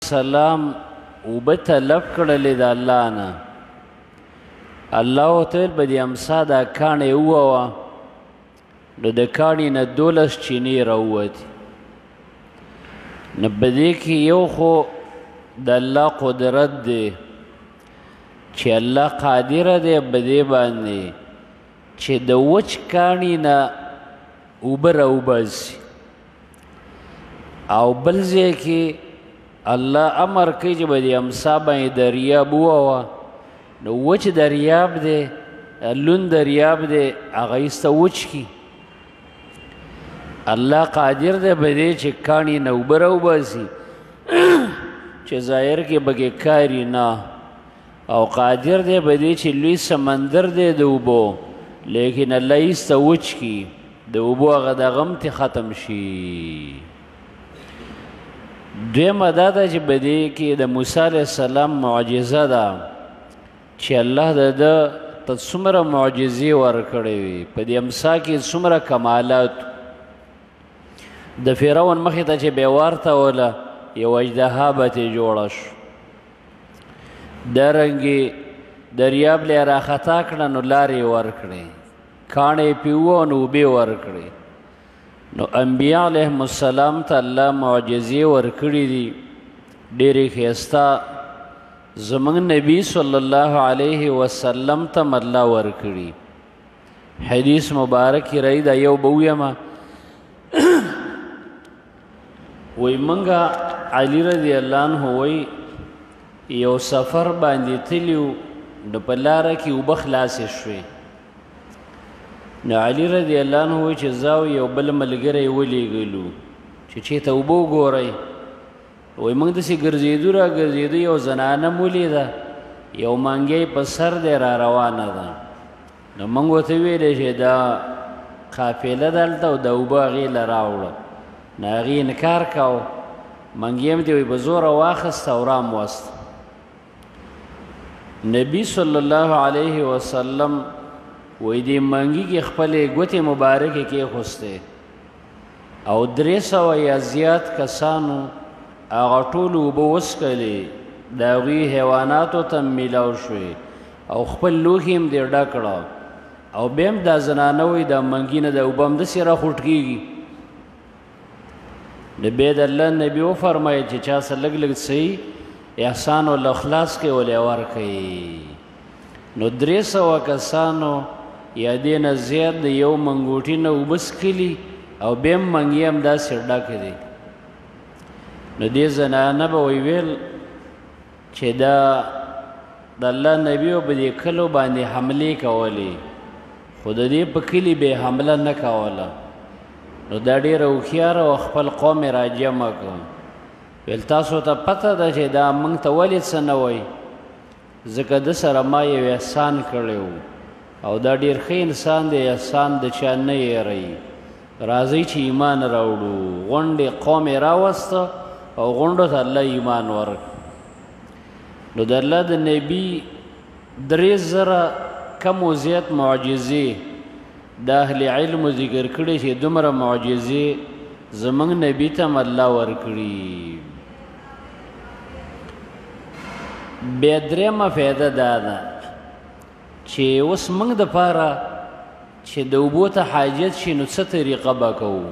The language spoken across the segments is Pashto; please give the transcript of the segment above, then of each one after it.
سلام اوبه طلب کړلې د الله نه. الله ورته ویل به د امسا دا کاڼې ووهه، نو د کاڼي نه 12 چینې راووتې. نو په دې کې یو خو د الله قدرت دی چې الله قادره دی په دې باندې چې د وچ کاڼي نه اوبه راوباسي، او بل ځای کې الله امر کوي چې به د امسا باندې دریاب ووهه، نو وچ دریاب دی، لوند دریاب دی، هغه ایسته وچ کي. الله قادر دی په دې چې کاڼي نه اوبه راوباسي چې ظاهر کې پکې کاري نه، او قادر دی په دې چې لوی سمندر دی د اوبو، لیکن الله ایسته وچ کي، د اوبو هغه دغه هم ترې ختم شي. دویمه دا ده چې په دې کې د موسی علیه السلام معجزه ده چې الله د ده ته څومره معجزې ورکړې وي، په دې امسا کې څومره کمالات. د فرعون مخې ته چې بې ورتوله یو اژدها به ترې جوړه شو، دارنګې دریاب له یې راخطا کړه نو لارې یې ورکړې، کاڼې پې ووهه نو اوبې ورکړې. نو انبیاء علیهم السلام ته الله معجزې ورکړي دي ډېرې ښایسته. زموږ نبی صلی الله علیه وسلم ته م الله ورکړي. حدیث مبارک کې راځي، دا یو به ویمه، وایي موږ علي رضی الله عنه وایي یو سفر باندې تلي وو، نو په لاره کې اوبه خلاصې شوې. نو علي رضی الله عنه وایي چې زه او یو بل ملګری ولېږلو چې چېرته اوبه وګورئ. وایي موږ داسې ګرځېدو را ګرځېدو، یو زنانه م ولیده، یو مانګی په سر دی را روانه ده. نو موږ ورته ویلې چې دا قافله دلته او د اوبه هغې له راوړه. نو هغې انکار کوو، منګی هم دې وایي په زوره واخیسته او راموسته. نبي صلی الله علیه وسلم وایي دې منګي کې خپلې ګوتې مبارکې کېښوستې، او 300 یا زیات کسانو هغه ټولو اوبه وڅښلې، د هغوی حیواناتو ته میلاو شوې، او خپل لوښي هم دې ډک کړه. او بیا هم دا زنانه وایي دا منګي نه د اوبه همداسې راخوټ کېږي. نو بیا د الله نبي وفرمایل چې چا څه لږ لږ څهي احسان ورله خلاص کړئ ولې ورکوئ. نو 300 کسانو یا دې نه زیات د یو منګوټي نه اوبه څښلي، او بیا هم منګي همداسې ډک دی. نو دې زنانه به ویل چې دا د الله نبي او په دې کلو باندې حملې کولې، خو د دې په کلي به حمله نه کوله. نو دا ډېره هوښیاره او خپل قوم یې راجمع کړ. ویل تاسو ته پته ده چې دا موږ ته ولې څه نه وایي؟ ځکه ده سره ما یو احسان کړی و، او دا ډېر ښه انسان دی، احسان د چا نه هېروي. راځئ چې ایمان راوړو. غونډې قوم یې راوسته او غونډو ته الله ایمان ورکړ. نو د الله د نبي 3000 کم و زیات معجزې د اهل علمو ذکر کړي چې دومره معجزې زموږ نبي ته م الله ورکړي. بیا درېیمه فایده دا ده چې اوس موږ دپاره چې د اوبو ته حاجت شي نو څه طریقه به کوو؟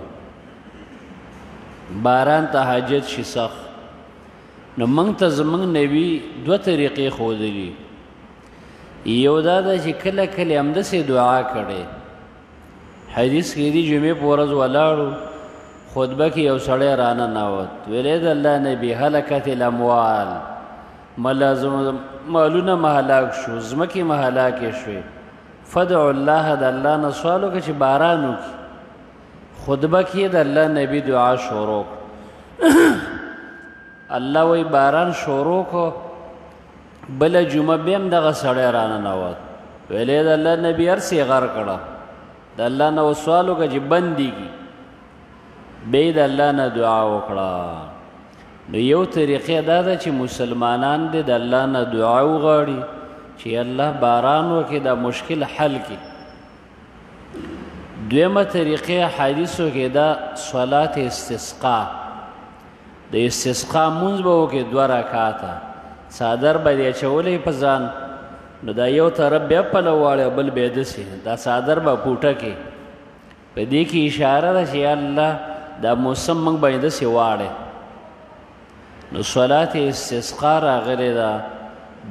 باران ته حاجت شي سخت، نو موږ ته زموږ نبي 2 طریقې ښودلي. یو دا ده چې کله کله همداسې دعا کړې. حدیث کې دي جمعې په ورځ ولاړو، خطبه کې یو سړی راننوت، ویلې د الله نبي هلکت الاموال، مالونه مه هلاک شو، ځمکې مه هلاکې شوې، فدعو الله، د الله نه سوال وکړه چې باران وکړي. خطبه کې د الله نبي دعا شروع کړه. الله وایي باران شروع کړه، بله جمعه بیا هم دغه سړی راننوت، ویلې د الله نبي هر څه یې غر کړه، د الله نه وسوال وکړه چې بندېږي، بیا یې د الله نه دعا وکړه. نو یو طریقې دا ده چې مسلمانان دې د الله نه دعا وغواړي چې الله باران وکړي، دا مشکل حل کړي. دویمه طریقې حدیثو کې دا صلات استسقا، د استسقا مونځ به وکړې 2 رکعاته څادر به یې اچولی په ځان نو دا یو طرف بیا پله واړی بل به یې داسې دا څادر به پوټه کې په دې کې اشاره ده چې یا الله دا موسم موږ باندې داسې واړی نو صلات استسقا راغلی ده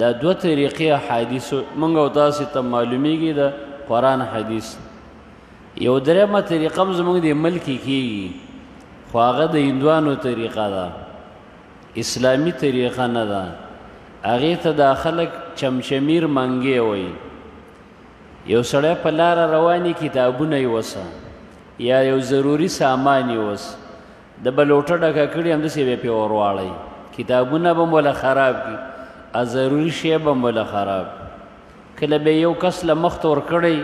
دا 2 طریقې احادیثو موږ او تاسې ته معلومیږي د قرآن حدیث یو درېیمه طریقه هم زموږ د ملک کېږي خو هغه د هندوانو طریقه ده اسلامي طریقه نه ده هغې ته دا خلک چمچمیر منګې وایي یو سړی په لاره رواني کتابونه یې وسه یا یو ضروري سامان یې وس د به لوټه ډکه کړي همداسې به یې پرې ورواړئ کتابونه به م وله خراب کړي ضروري شی به م وله خراب کله به یو کس له مخته ورکړی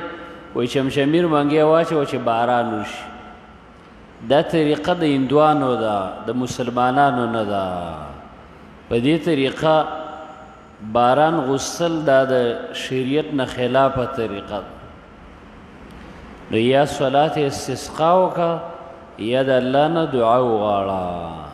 وایي چمچمیر منګې واچوه چې باران وشي دا طریقه د هندوانو ده د مسلمانانو نه ده په دې طریقه باران غوستل دا د شریعت نه خلافه طریقه نو یا صلات استسقا وکړه یا د الله نه دعا وغواړه